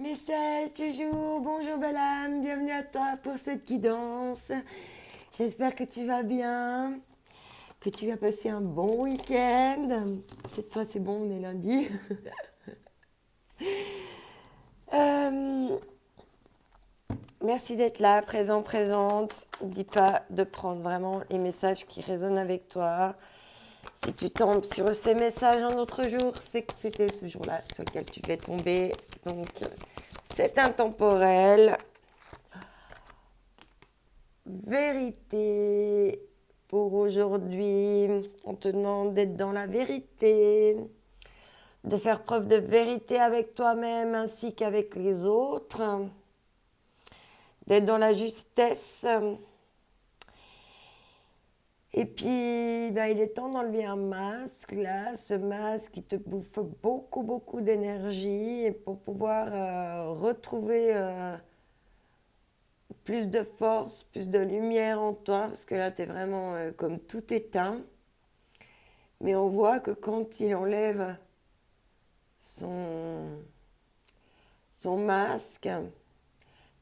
Message du jour, bonjour belle âme, bienvenue à toi pour cette guidance. J'espère que tu vas bien, que tu vas passer un bon week-end. Cette fois c'est bon, on est lundi. Euh, merci d'être là, présent, présente. N'oublie pas de prendre vraiment les messages qui résonnent avec toi. Si tu tombes sur ces messages un autre jour, c'est que c'était ce jour-là sur lequel tu devais tomber. Donc, c'est intemporel. Vérité pour aujourd'hui. On te demande d'être dans la vérité, de faire preuve de vérité avec toi-même ainsi qu'avec les autres, d'être dans la justesse. Et puis, il est temps d'enlever un masque, là. Ce masque qui te bouffe beaucoup, beaucoup d'énergie et pour pouvoir retrouver plus de force, plus de lumière en toi, parce que là, tu es vraiment comme tout éteint. Mais on voit que quand il enlève son masque,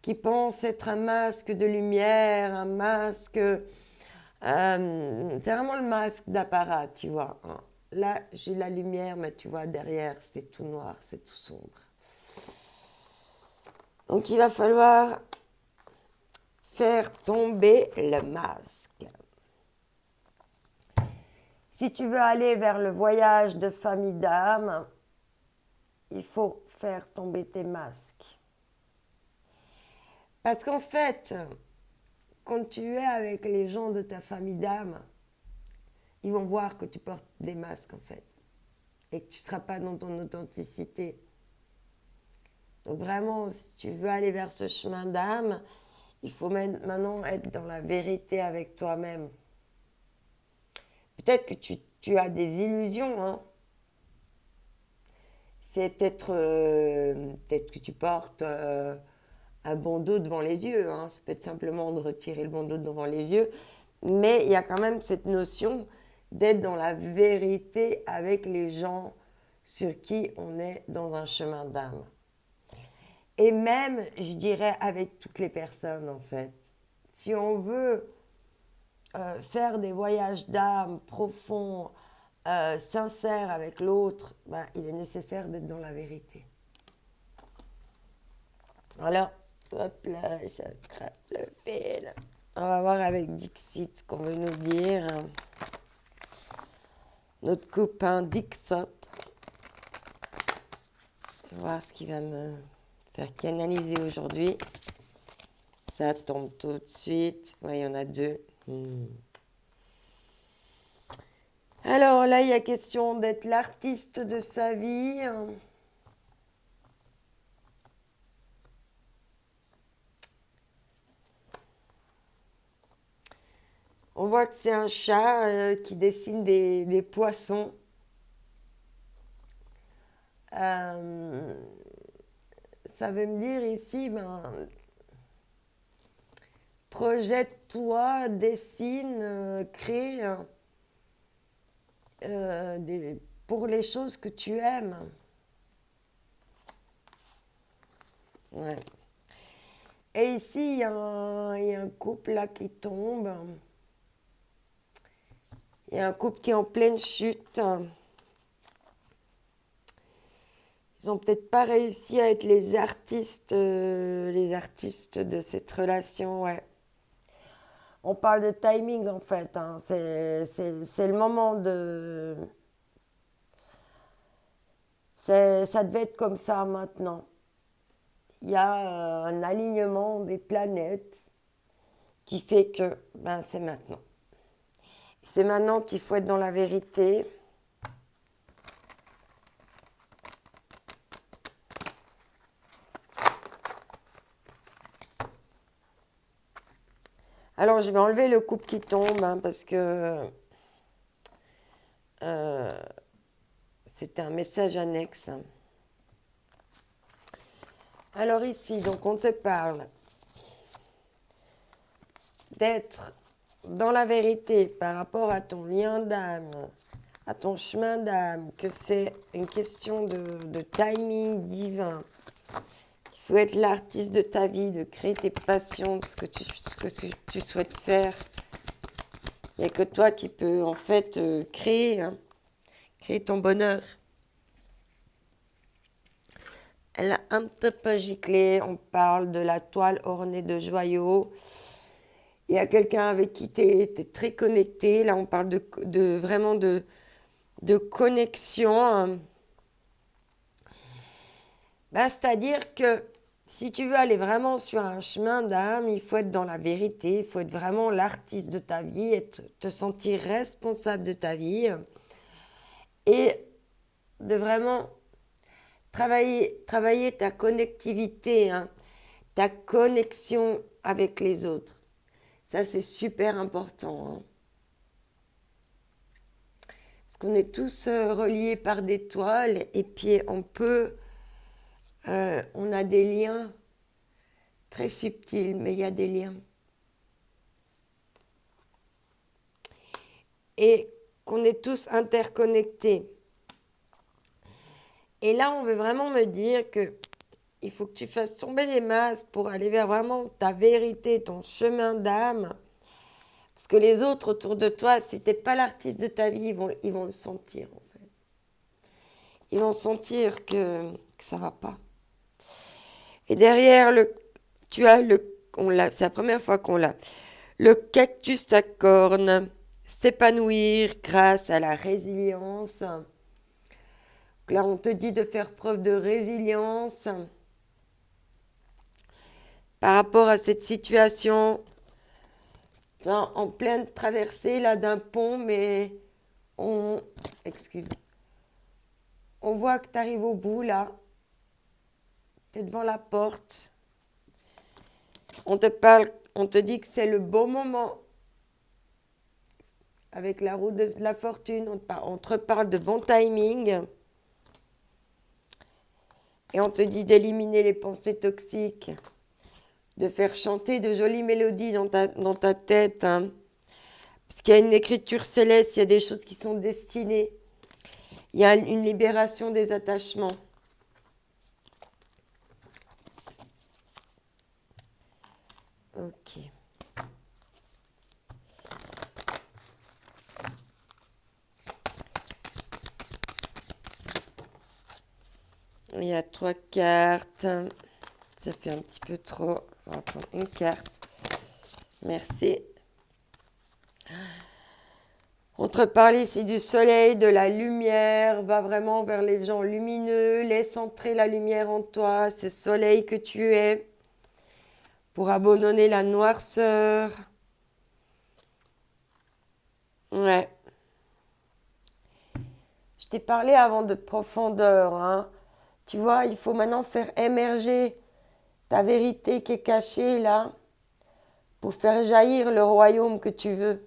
qui pense être un masque de lumière, un masque... c'est vraiment le masque d'apparat, tu vois. Là, j'ai la lumière, mais tu vois, derrière, c'est tout noir, c'est tout sombre. Donc, il va falloir faire tomber le masque. Si tu veux aller vers le voyage de famille d'âme, il faut faire tomber tes masques. Parce qu'en fait, quand tu es avec les gens de ta famille d'âme, ils vont voir que tu portes des masques en fait. Et que tu ne seras pas dans ton authenticité. Donc vraiment, si tu veux aller vers ce chemin d'âme, il faut maintenant être dans la vérité avec toi-même. Peut-être que tu as des illusions, hein. C'est peut-être que tu portes un bandeau devant les yeux, hein. Ça peut être simplement de retirer le bandeau devant les yeux. Mais il y a quand même cette notion d'être dans la vérité avec les gens sur qui on est dans un chemin d'âme. Et même, je dirais, avec toutes les personnes, en fait. Si on veut faire des voyages d'âme profonds, sincères avec l'autre, il est nécessaire d'être dans la vérité. Alors, hop là, j'attrape le fil. On va voir avec Dixit ce qu'on veut nous dire. Notre copain Dixot. On va voir ce qu'il va me faire canaliser aujourd'hui. Ça tombe tout de suite. Ouais, il y en a deux. Alors là, il y a question d'être l'artiste de sa vie. On voit que c'est un chat qui dessine des poissons. Ça veut me dire ici, projette-toi, dessine, crée pour les choses que tu aimes. Ouais. Et ici, il y a un couple là qui tombe. Il y a un couple qui est en pleine chute. Ils n'ont peut-être pas réussi à être les artistes de cette relation, ouais. On parle de timing en fait, hein. C'est le moment de... Ça devait être comme ça maintenant. Il y a un alignement des planètes qui fait que c'est maintenant. C'est maintenant qu'il faut être dans la vérité. Alors, je vais enlever le couple qui tombe, hein, parce que c'est un message annexe. Alors ici, donc on te parle d'être dans la vérité par rapport à ton lien d'âme, à ton chemin d'âme, que c'est une question de timing divin. Il faut être l'artiste de ta vie, de créer tes passions, de ce que tu souhaites faire. Il n'y a que toi qui peux en fait créer, hein, créer ton bonheur. Elle a un petit peu giclé, on parle de la toile ornée de joyaux. Il y a quelqu'un avec qui tu es très connecté. Là, on parle vraiment de connexion. C'est-à-dire que si tu veux aller vraiment sur un chemin d'âme, il faut être dans la vérité, il faut être vraiment l'artiste de ta vie, te sentir responsable de ta vie et de vraiment travailler ta connectivité, hein, ta connexion avec les autres. Ça, c'est super important. Hein. Parce qu'on est tous reliés par des toiles et puis on a des liens très subtils, mais il y a des liens. Et qu'on est tous interconnectés. Et là, on veut vraiment me dire que il faut que tu fasses tomber les masques pour aller vers vraiment ta vérité, ton chemin d'âme. Parce que les autres autour de toi, si tu n'es pas l'artiste de ta vie, ils vont le sentir en fait. Ils vont sentir que ça ne va pas. Et derrière, c'est la première fois qu'on l'a. Le cactus à cornes, s'épanouir grâce à la résilience. Donc là, on te dit de faire preuve de résilience par rapport à cette situation en pleine traversée là d'un pont, mais on voit que tu arrives au bout là. Tu es devant la porte. On te dit que c'est le bon moment. Avec la roue de la fortune, on te reparle de bon timing. Et on te dit d'éliminer les pensées toxiques, de faire chanter de jolies mélodies dans ta tête. Hein. Parce qu'il y a une écriture céleste, il y a des choses qui sont destinées. Il y a une libération des attachements. Ok. Il y a 3 cartes. Ça fait un petit peu trop. On va prendre une carte. Merci. On te parle ici du soleil, de la lumière. Va vraiment vers les gens lumineux. Laisse entrer la lumière en toi. C'est soleil que tu es. Pour abandonner la noirceur. Ouais. Je t'ai parlé avant de profondeur. Hein. Tu vois, il faut maintenant faire émerger ta vérité qui est cachée là pour faire jaillir le royaume que tu veux.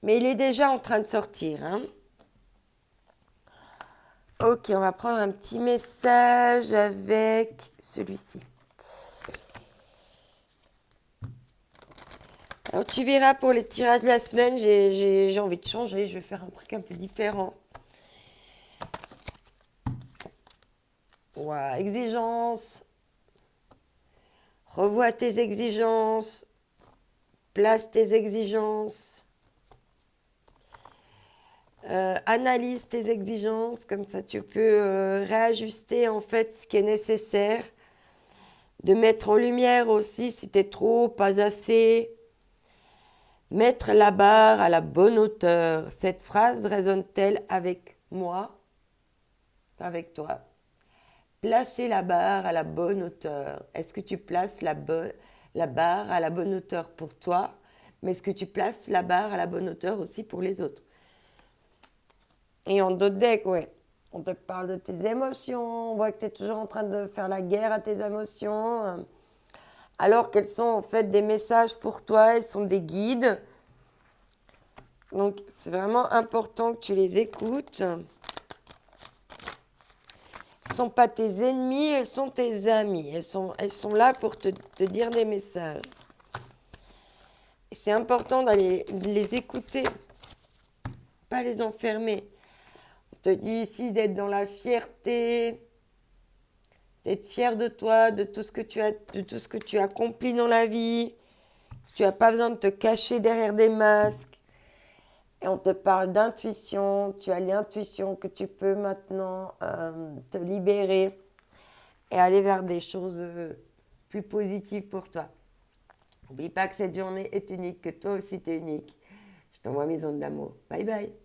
Mais il est déjà en train de sortir. Hein. Ok, on va prendre un petit message avec celui-ci. Alors tu verras pour les tirages de la semaine, j'ai envie de changer, je vais faire un truc un peu différent. Ouais, exigence. Revois tes exigences. Place tes exigences. Analyse tes exigences, comme ça tu peux réajuster en fait ce qui est nécessaire. De mettre en lumière aussi si t'es trop, pas assez. Mettre la barre à la bonne hauteur. Cette phrase résonne-t-elle avec moi, avec toi? Placer la barre à la bonne hauteur. Est-ce que tu places la barre à la bonne hauteur pour toi, mais est-ce que tu places la barre à la bonne hauteur aussi pour les autres? Et en d'autres decks, ouais. On te parle de tes émotions, on voit que tu es toujours en train de faire la guerre à tes émotions, alors qu'elles sont en fait des messages pour toi, elles sont des guides. Donc, c'est vraiment important que tu les écoutes. Elles ne sont pas tes ennemis, elles sont tes amis. Elles sont là pour te dire des messages. Et c'est important d'aller les écouter, pas les enfermer. On te dis ici d'être dans la fierté, d'être fier de toi, de tout ce que tu accomplis dans la vie. Tu n'as pas besoin de te cacher derrière des masques. Et on te parle d'intuition. Tu as l'intuition que tu peux maintenant te libérer et aller vers des choses plus positives pour toi. N'oublie pas que cette journée est unique, que toi aussi tu es unique. Je t'envoie mes ondes d'amour. Bye bye.